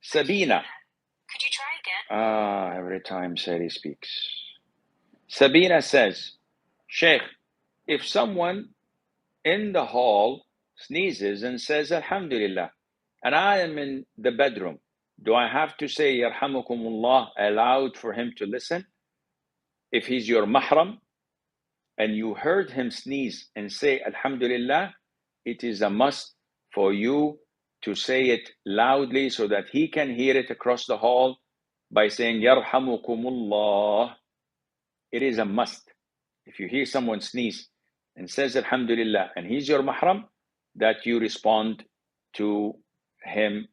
Sabina. Could you try again? Every time Sari speaks. Sabina says, Sheikh, if someone in the hall sneezes and says Alhamdulillah, and I am in the bedroom, do I have to say Yarhamukumullah aloud for him to listen? If he's your mahram and you heard him sneeze and say Alhamdulillah, it is a must for you to say it loudly so that he can hear it across the hall by saying Yarhamukumullah. It is a must. If you hear someone sneeze and says Alhamdulillah and he's your mahram, that you respond to him